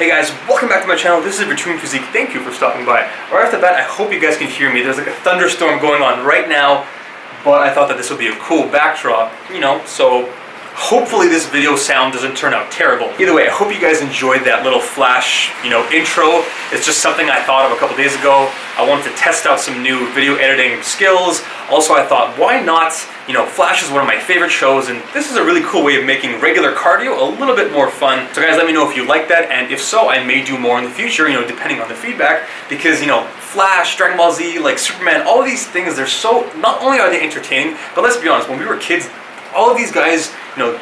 Hey guys, welcome back to my channel. This is VitruvianPhysique. Thank you for stopping by. Right off the bat, I hope you guys can hear me. There's like a thunderstorm going on right now, but I thought that this would be a cool backdrop, so hopefully this video sound doesn't turn out terrible. Either way, I hope you guys enjoyed that little flash, intro. It's just something I thought of a couple days ago. I wanted to test out some new video editing skills. Also, I thought, why not? Flash is one of my favorite shows, and this is a really cool way of making regular cardio a little bit more fun. So guys, let me know if you like that, and if so, I may do more in the future, depending on the feedback, because, Flash, Dragon Ball Z, like Superman, all of these things, they're so, not only are they entertaining, but let's be honest, when we were kids, all of these guys,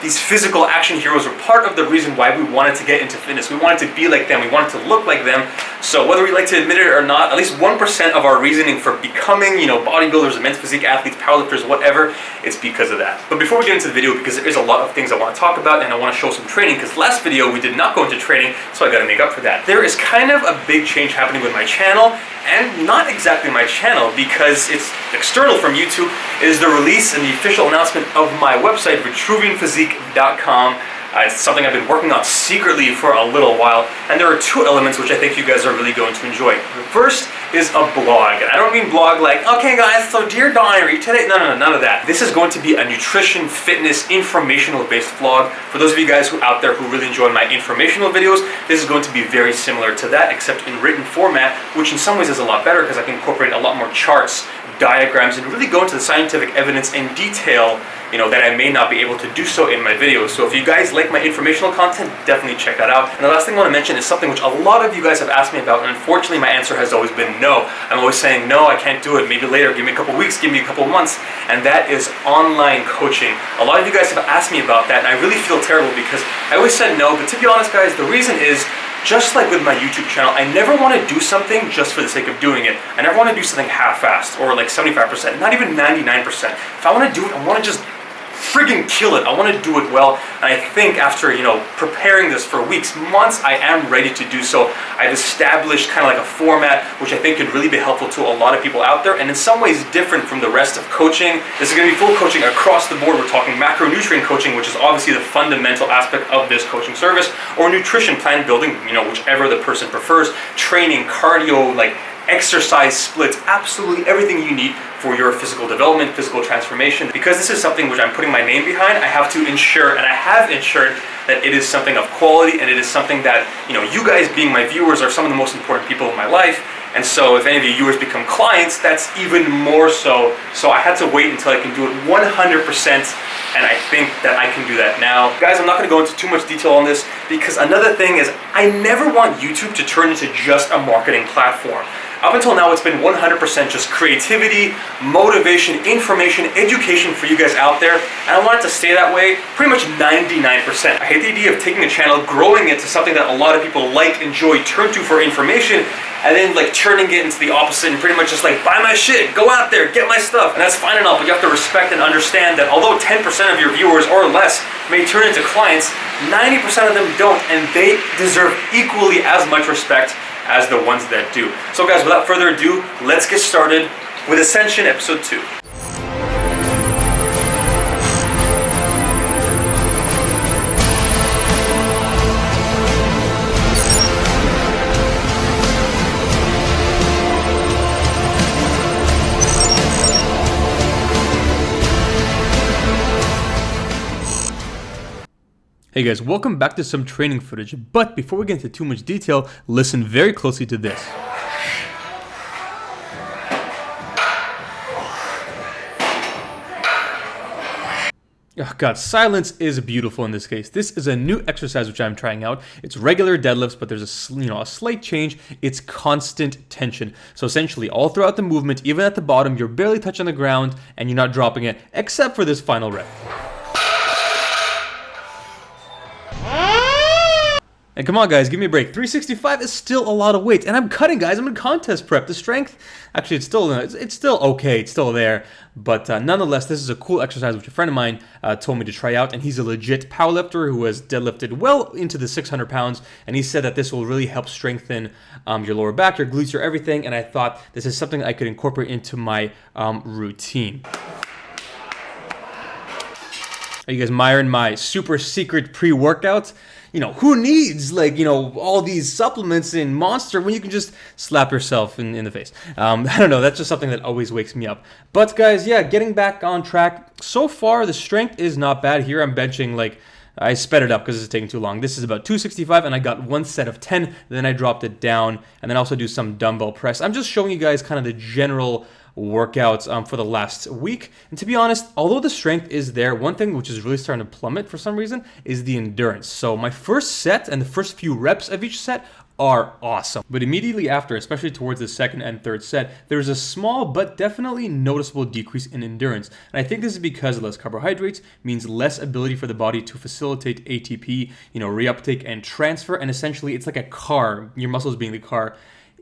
these physical action heroes were part of the reason why we wanted to get into fitness. We wanted to be like them. We wanted to look like them. So whether we like to admit it or not, at least 1% of our reasoning for becoming, bodybuilders, immense physique athletes, powerlifters, whatever, it's because of that. But before we get into the video, because there is a lot of things I want to talk about and I want to show some training, because last video we did not go into training, so I got to make up for that. There is kind of a big change happening with my channel, and not exactly my channel, because it's external from YouTube. It is the release and the official announcement of my website, VitruvianPhysique.com. It's something I've been working on secretly for a little while, and there are two elements which I think you guys are really going to enjoy. The first is a blog, and I don't mean blog like, okay guys, so dear diary, today, no, none of that. This is going to be a nutrition, fitness, informational-based vlog. For those of you guys out there who really enjoy my informational videos, this is going to be very similar to that, except in written format, which in some ways is a lot better because I can incorporate a lot more charts, diagrams, and really go into the scientific evidence in detail, that I may not be able to do so in my videos. So if you guys like my informational content, definitely check that out. And the last thing I want to mention is something which a lot of you guys have asked me about, and unfortunately my answer has always been no. I'm always saying, no, I can't do it, maybe later, give me a couple weeks, give me a couple months, and that is online coaching. A lot of you guys have asked me about that, and I really feel terrible because I always said no, but to be honest guys, the reason is, just like with my YouTube channel, I never want to do something just for the sake of doing it. I never want to do something half-assed, or like 75%, not even 99%. If I want to do it, I want to just friggin' kill it. I want to do it well, and I think after, preparing this for weeks, months, I am ready to do so. I've established kind of like a format, which I think could really be helpful to a lot of people out there, and in some ways different from the rest of coaching. This is going to be full coaching across the board. We're talking macronutrient coaching, which is obviously the fundamental aspect of this coaching service, or nutrition plan building, whichever the person prefers, training, cardio, like exercise splits, absolutely everything you need for your physical development, physical transformation. Because this is something which I'm putting my name behind, I have to ensure, and I have ensured, that it is something of quality, and it is something that, you guys being my viewers are some of the most important people in my life. And so if any of your viewers become clients, that's even more so. So I had to wait until I can do it 100%, and I think that I can do that now. Guys, I'm not gonna go into too much detail on this, because another thing is, I never want YouTube to turn into just a marketing platform. Up until now, it's been 100% just creativity, motivation, information, education for you guys out there, and I want it to stay that way pretty much 99%. I hate the idea of taking a channel, growing it to something that a lot of people like, enjoy, turn to for information, and then like turning it into the opposite and pretty much just like, buy my shit, go out there, get my stuff. And that's fine and all, but you have to respect and understand that although 10% of your viewers or less may turn into clients, 90% of them don't, and they deserve equally as much respect as the ones that do. So guys, without further ado, let's get started with Ascension episode 2. Hey guys, welcome back to some training footage, but before we get into too much detail, listen very closely to this. Oh God, silence is beautiful in this case. This is a new exercise which I'm trying out. It's regular deadlifts, but there's a slight change. It's constant tension. So essentially, all throughout the movement, even at the bottom, you're barely touching the ground and you're not dropping it, except for this final rep. And come on guys, give me a break. 365 is still a lot of weight, and I'm cutting guys, I'm in contest prep. The strength, actually it's still okay, it's still there, but nonetheless, this is a cool exercise which a friend of mine told me to try out, and he's a legit powerlifter who has deadlifted well into the 600 pounds, and he said that this will really help strengthen your lower back, your glutes, your everything, and I thought this is something I could incorporate into my routine. Are you guys admiring my super secret pre-workouts? You know, who needs like, you know, all these supplements in Monster when you can just slap yourself in the face? I don't know, that's just something that always wakes me up. But guys, yeah, getting back on track. So far, the strength is not bad. Here I'm benching like, I sped it up because it's taking too long. This is about 265 and I got one set of 10, then I dropped it down and then also do some dumbbell press. I'm just showing you guys kind of the general workouts for the last week. And to be honest, although the strength is there, one thing which is really starting to plummet for some reason is the endurance. So my first set and the first few reps of each set are awesome. But immediately after, especially towards the second and third set, there's a small but definitely noticeable decrease in endurance. And I think this is because less carbohydrates means less ability for the body to facilitate ATP, you know, reuptake and transfer. And essentially it's like a car, your muscles being the car.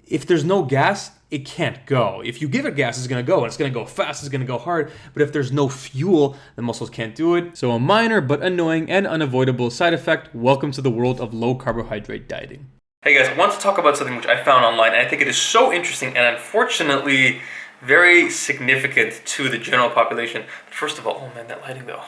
If there's no gas, it can't go. If you give it gas, it's gonna go, and it's gonna go fast, it's gonna go hard. But if there's no fuel, the muscles can't do it. So a minor but annoying and unavoidable side effect. Welcome to the world of low carbohydrate dieting. Hey guys, I want to talk about something which I found online, and I think it is so interesting and unfortunately very significant to the general population. But first of all, oh man, that lighting though.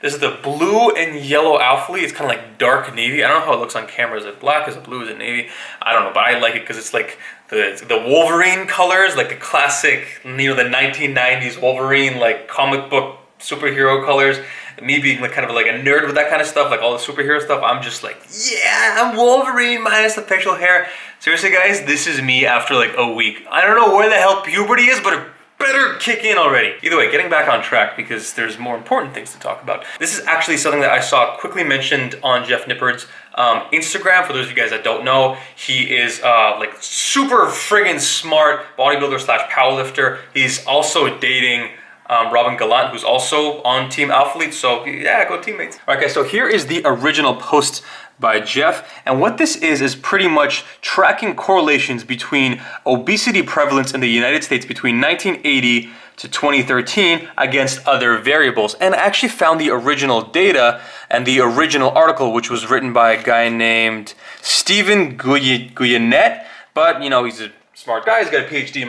This is the blue and yellow Alphalete. It's kind of like dark navy. I don't know how it looks on camera. Is it black? Is it blue? Is it navy? I don't know, but I like it because it's like the Wolverine colors, like the classic, you know, the 1990s Wolverine, like comic book superhero colors. Me being like kind of like a nerd with that kind of stuff, like all the superhero stuff, I'm just like, yeah, I'm Wolverine minus the facial hair. Seriously guys, this is me after like a week. I don't know where the hell puberty is, but it better kick in already. Either way, getting back on track because there's more important things to talk about. This is actually something that I saw quickly mentioned on Jeff Nippard's Instagram. For those of you guys that don't know, he is like super friggin' smart bodybuilder slash powerlifter. He's also dating Robin Gallant, who's also on Team Alphalete, so yeah, go teammates. All right guys, so here is the original post by Jeff, and what this is pretty much tracking correlations between obesity prevalence in the United States between 1980 to 2013 against other variables. And I actually found the original data and the original article, which was written by a guy named Stephen Guyenet, but you know, he's a smart guy, he's got a PhD in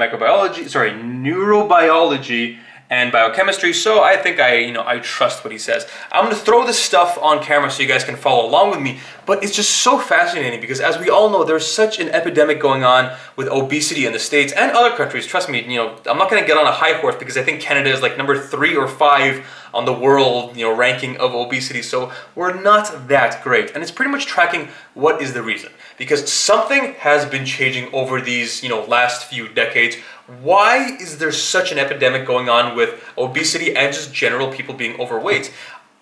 neurobiology and biochemistry, so I think I trust what he says. I'm gonna throw this stuff on camera so you guys can follow along with me, but it's just so fascinating because as we all know, there's such an epidemic going on with obesity in the States and other countries. Trust me, you know, I'm not gonna get on a high horse because I think Canada is like number 3 or 5 on the world, you know, ranking of obesity, so we're not that great. And it's pretty much tracking what is the reason. Because something has been changing over these, you know, last few decades. Why is there such an epidemic going on with obesity and just general people being overweight?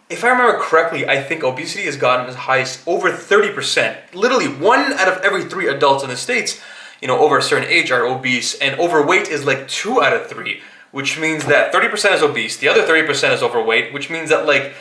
If I remember correctly, I think obesity has gotten as high as over 30%. Literally 1 out of every 3 adults in the States, you know, over a certain age are obese, and overweight is like 2 out of 3, which means that 30% is obese, the other 30% is overweight, which means that like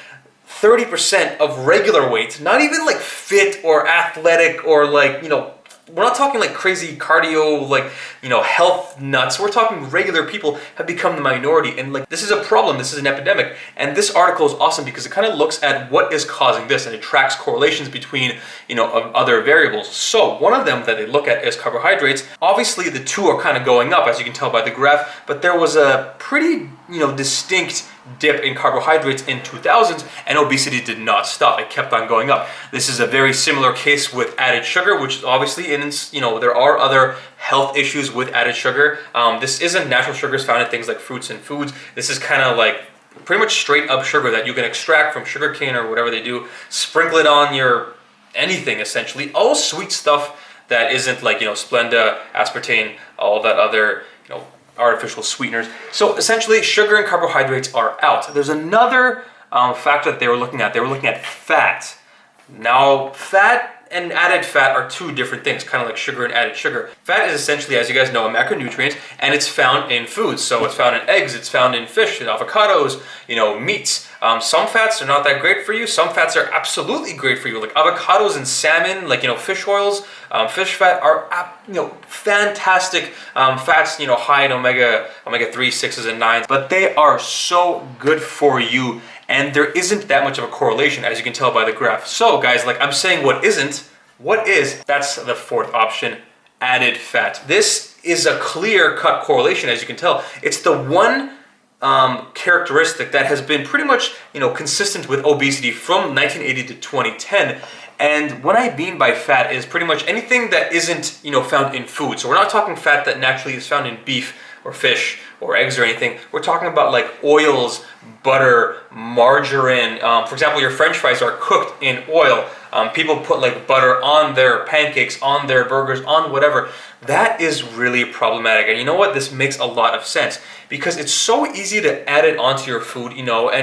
30% of regular weight, not even like fit or athletic or like, you know, we're not talking like crazy cardio, like, you know, health nuts. We're talking regular people have become the minority, and like this is a problem, this is an epidemic. And this article is awesome because it kind of looks at what is causing this, and it tracks correlations between, you know, other variables. So one of them that they look at is carbohydrates. Obviously the two are kind of going up, as you can tell by the graph, but there was a pretty, you know, distinct dip in carbohydrates in 2000s, and obesity did not stop. It kept on going up. This is a very similar case with added sugar, which obviously, you know, there are other health issues with added sugar. This isn't natural sugars found in things like fruits and foods. This is kind of like pretty much straight up sugar that you can extract from sugarcane or whatever they do, sprinkle it on your anything essentially. All sweet stuff that isn't like, you know, Splenda, aspartame, all that other, you know, artificial sweeteners. So essentially sugar and carbohydrates are out. There's another factor that they were looking at. They were looking at fat. Now fat and added fat are two different things, kind of like sugar and added sugar. Fat is essentially, as you guys know, a macronutrient, and it's found in foods. So it's found in eggs, it's found in fish, in avocados, you know, meats. Some fats are not that great for you. Some fats are absolutely great for you, like avocados and salmon, like, you know, fish oils. Fish fat are, you know, fantastic fats, you know, high in omega 3, 6s, and 9s, but they are so good for you. And there isn't that much of a correlation, as you can tell by the graph. So guys, like I'm saying, what isn't, what is, that's the fourth option, added fat. This is a clear-cut correlation, as you can tell. It's the one characteristic that has been pretty much, consistent with obesity from 1980 to 2010. And what I mean by fat is pretty much anything that isn't, found in food. So we're not talking fat that naturally is found in beef or fish or eggs or anything. We're talking about like oils, butter, margarine. For example, your French fries are cooked in oil. People put like butter on their pancakes, on their burgers, on whatever. That is really problematic. And you know what? This makes a lot of sense because it's so easy to add it onto your food, and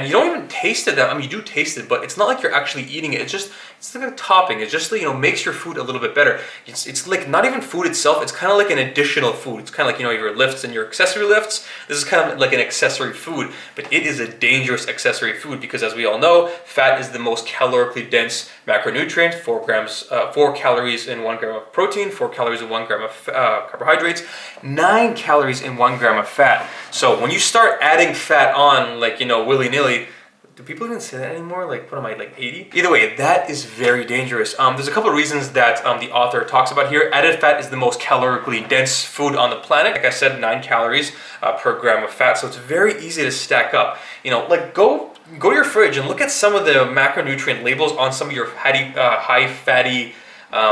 you don't even taste it. I mean, you do taste it, but it's not like you're actually eating it. It's like a topping. It just, makes your food a little bit better. It's like not even food itself. It's kind of like an additional food. It's kind of like, your lifts and your accessory lifts. This is kind of like an accessory food, but it is a dangerous accessory food because, as we all know, fat is the most calorically dense macronutrient. 4 calories in 1 gram of protein, 4 calories in 1 gram of carbohydrates, 9 calories in 1 gram of fat. So when you start adding fat on, like, willy-nilly, do people even say that anymore? Like, what am I, like 80? Either way, that is very dangerous. There's a couple of reasons that the author talks about here. Added fat is the most calorically dense food on the planet. Like I said, 9 calories per gram of fat. So it's very easy to stack up. Like go to your fridge and look at some of the macronutrient labels on some of your high fatty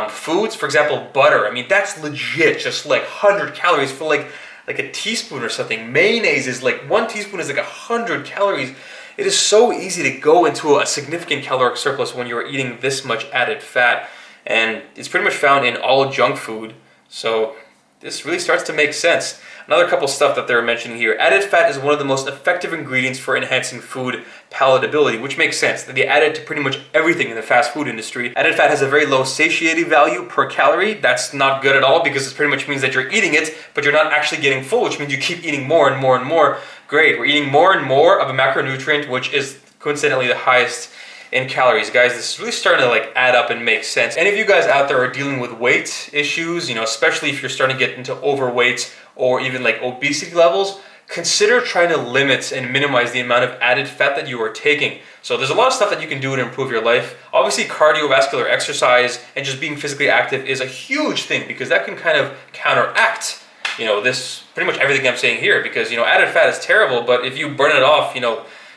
foods. For example, butter. I mean, that's legit just like 100 calories for like a teaspoon or something. Mayonnaise is like 1 teaspoon is like 100 calories. It is so easy to go into a significant caloric surplus when you're eating this much added fat, and it's pretty much found in all junk food. So this really starts to make sense. Another couple stuff that they're mentioning here. Added fat is one of the most effective ingredients for enhancing food palatability, which makes sense. They add it to pretty much everything in the fast food industry. Added fat has a very low satiety value per calorie. That's not good at all because it pretty much means that you're eating it, but you're not actually getting full, which means you keep eating more and more and more. Great, we're eating more and more of a macronutrient, which is coincidentally the highest in calories. Guys, this is really starting to like add up and make sense. Any of you guys out there are dealing with weight issues, especially if you're starting to get into overweight or even like obesity levels, consider trying to limit and minimize the amount of added fat that you are taking. So there's a lot of stuff that you can do to improve your life. Obviously, cardiovascular exercise and just being physically active is a huge thing because that can kind of counteract this pretty much everything I'm saying here, because added fat is terrible, but if you burn it off,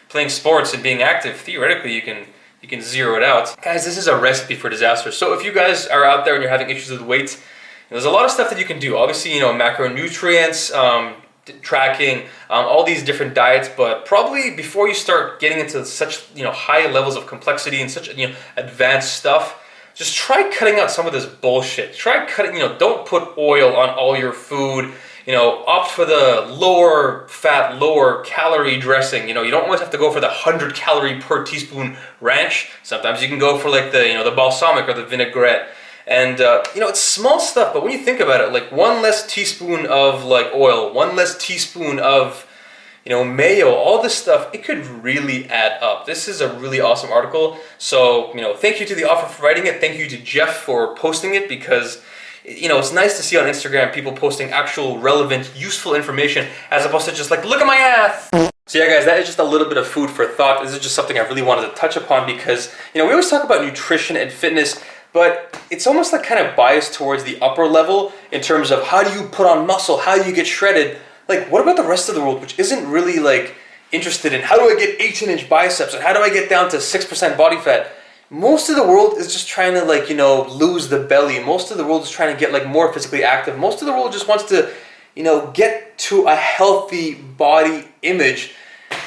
playing sports and being active, theoretically you can zero it out. Guys, this is a recipe for disaster. So if you guys are out there and you're having issues with weight, there's a lot of stuff that you can do. Obviously, macronutrients, tracking, all these different diets, but probably before you start getting into such high levels of complexity and such advanced stuff, just try cutting out some of this bullshit. Try cutting, don't put oil on all your food. Opt for the lower fat, lower calorie dressing. You don't always have to go for the 100 calorie per teaspoon ranch. Sometimes you can go for like the balsamic or the vinaigrette. And it's small stuff, but when you think about it, like 1 less teaspoon of like oil, 1 less teaspoon of mayo, all this stuff, it could really add up. This is a really awesome article. So, thank you to the author for writing it. Thank you to Jeff for posting it because, it's nice to see on Instagram people posting actual relevant, useful information as opposed to just like, look at my ass. So yeah, guys, that is just a little bit of food for thought. This is just something I really wanted to touch upon because, we always talk about nutrition and fitness, but it's almost like kind of biased towards the upper level in terms of how do you put on muscle, how do you get shredded. Like, what about the rest of the world, which isn't really like interested in how do I get 18-inch biceps and how do I get down to 6% body fat? Most of the world is just trying to like, lose the belly. Most of the world is trying to get like more physically active. Most of the world just wants to, get to a healthy body image.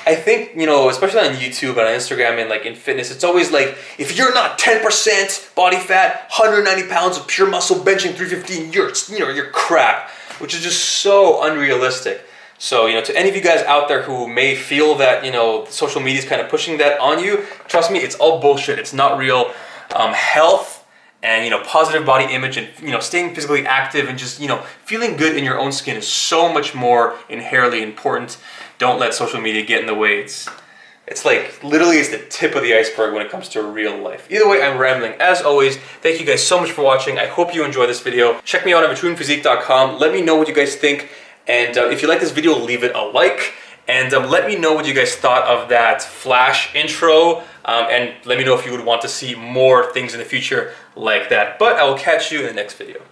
I think, especially on YouTube and on Instagram and like in fitness, it's always like, if you're not 10% body fat, 190 pounds of pure muscle, benching 315, you're crap. Which is just so unrealistic. So, to any of you guys out there who may feel that, social media is kind of pushing that on you, trust me, it's all bullshit. It's not real. Health and, positive body image and, staying physically active and just, feeling good in your own skin is so much more inherently important. Don't let social media get in the way. It's like, literally it's the tip of the iceberg when it comes to real life. Either way, I'm rambling. As always, thank you guys so much for watching. I hope you enjoyed this video. Check me out on VitruvianPhysique.com. Let me know what you guys think. And if you like this video, leave it a like. And let me know what you guys thought of that flash intro. And let me know if you would want to see more things in the future like that. But I will catch you in the next video.